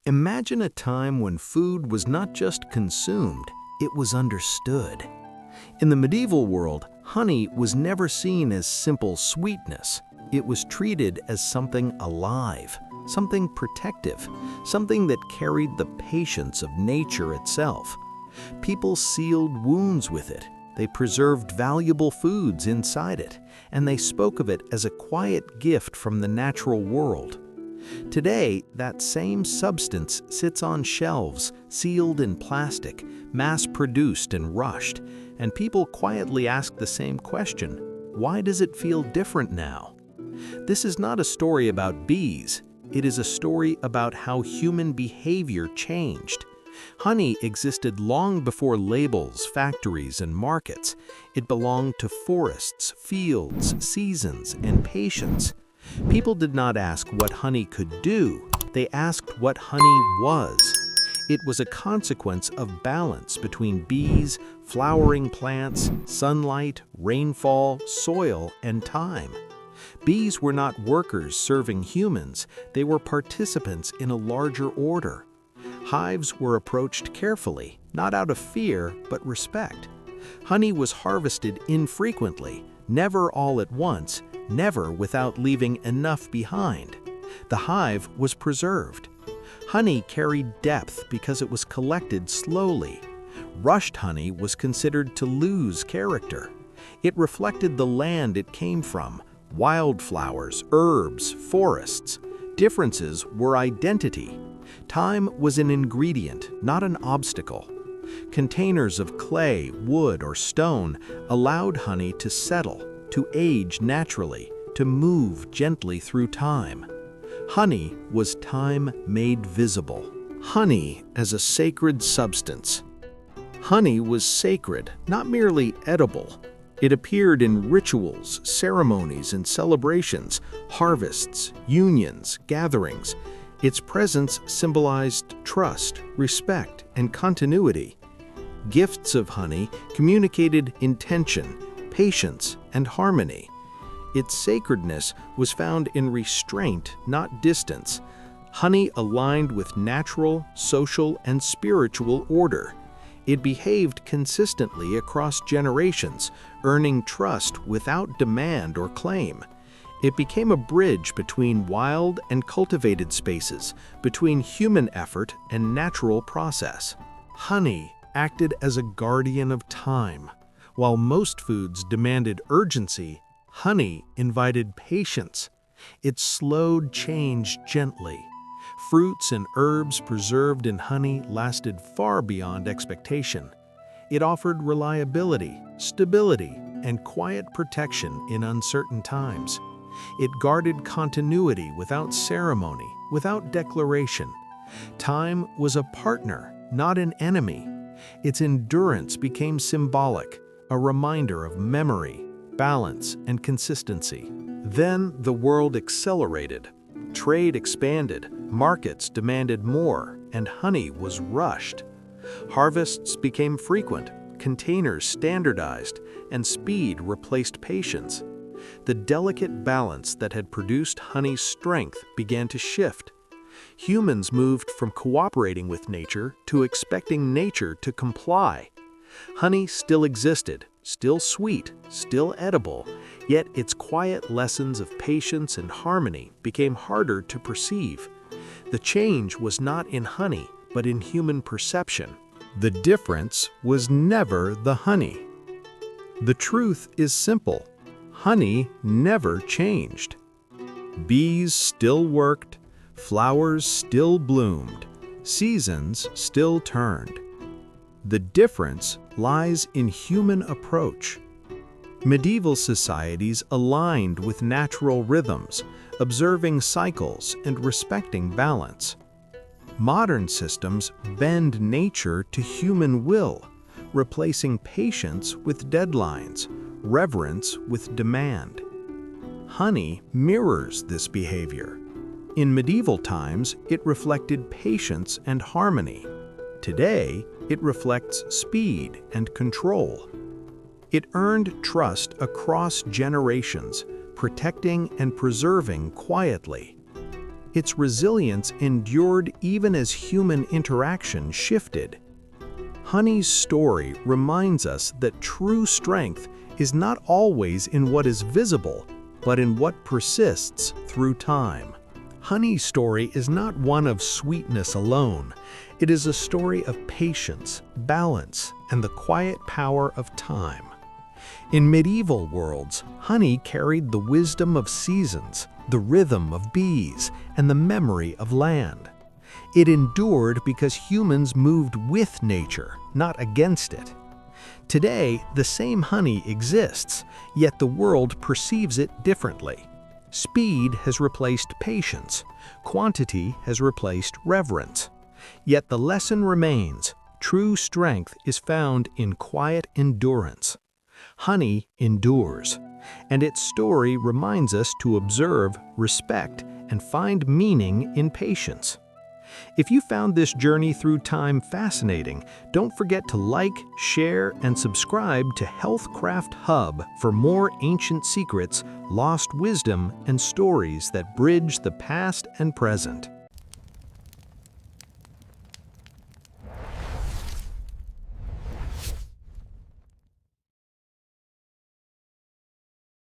Imagine a time when food was not just consumed, it was understood. In the medieval world, honey was never seen as simple sweetness. It was treated as something alive, something protective, something that carried the patience of nature itself. People sealed wounds with it. They preserved valuable foods inside it, and they spoke of it as a quiet gift from the natural world. Today, that same substance sits on shelves, sealed in plastic, mass-produced and rushed, and people quietly ask the same question: why does it feel different now? This is not a story about bees. It is a story about how human behavior changed. Honey existed long before labels, factories, and markets. It belonged to forests, fields, seasons, and patience. People did not ask what honey could do. They asked what honey was. It was a consequence of balance between bees, flowering plants, sunlight, rainfall, soil, and time. Bees were not workers serving humans. They were participants in a larger order. Hives were approached carefully, not out of fear, but respect. Honey was harvested infrequently, never all at once, never without leaving enough behind. The hive was preserved. Honey carried depth because it was collected slowly. Rushed honey was considered to lose character. It reflected the land it came from: wildflowers, herbs, forests. Differences were identity. Time was an ingredient, not an obstacle. Containers of clay, wood, or stone allowed honey to settle, to age naturally, to move gently through time. Honey was time made visible. Honey as a sacred substance. Honey was sacred, not merely edible. It appeared in rituals, ceremonies, and celebrations, harvests, unions, gatherings. Its presence symbolized trust, respect, and continuity. Gifts of honey communicated intention, patience, and harmony. Its sacredness was found in restraint, not distance. Honey aligned with natural, social, and spiritual order. It behaved consistently across generations, earning trust without demand or claim. It became a bridge between wild and cultivated spaces, between human effort and natural process. Honey acted as a guardian of time. While most foods demanded urgency, honey invited patience. It slowed change gently. Fruits and herbs preserved in honey lasted far beyond expectation. It offered reliability, stability, and quiet protection in uncertain times. It guarded continuity without ceremony, without declaration. Time was a partner, not an enemy. Its endurance became symbolic, a reminder of memory, balance, and consistency. Then the world accelerated. Trade expanded, markets demanded more, and honey was rushed. Harvests became frequent, containers standardized, and speed replaced patience. The delicate balance that had produced honey's strength began to shift. Humans moved from cooperating with nature to expecting nature to comply. Honey still existed, still sweet, still edible, yet its quiet lessons of patience and harmony became harder to perceive. The change was not in honey, but in human perception. The difference was never the honey. The truth is simple. Honey never changed. Bees still worked, flowers still bloomed, seasons still turned. The difference lies in human approach. Medieval societies aligned with natural rhythms, observing cycles and respecting balance. Modern systems bend nature to human will, replacing patience with deadlines, reverence with demand. Honey mirrors this behavior. In medieval times, it reflected patience and harmony. Today, it reflects speed and control. It earned trust across generations, protecting and preserving quietly. Its resilience endured even as human interaction shifted. Honey's story reminds us that true strength is not always in what is visible, but in what persists through time. Honey's story is not one of sweetness alone. It is a story of patience, balance, and the quiet power of time. In medieval worlds, honey carried the wisdom of seasons, the rhythm of bees, and the memory of land. It endured because humans moved with nature, not against it. Today, the same honey exists, yet the world perceives it differently. Speed has replaced patience. Quantity has replaced reverence. Yet the lesson remains: true strength is found in quiet endurance. Honey endures, and its story reminds us to observe, respect, and find meaning in patience. If you found this journey through time fascinating, don't forget to like, share, and subscribe to Healthcraft Hub for more ancient secrets, lost wisdom, and stories that bridge the past and present.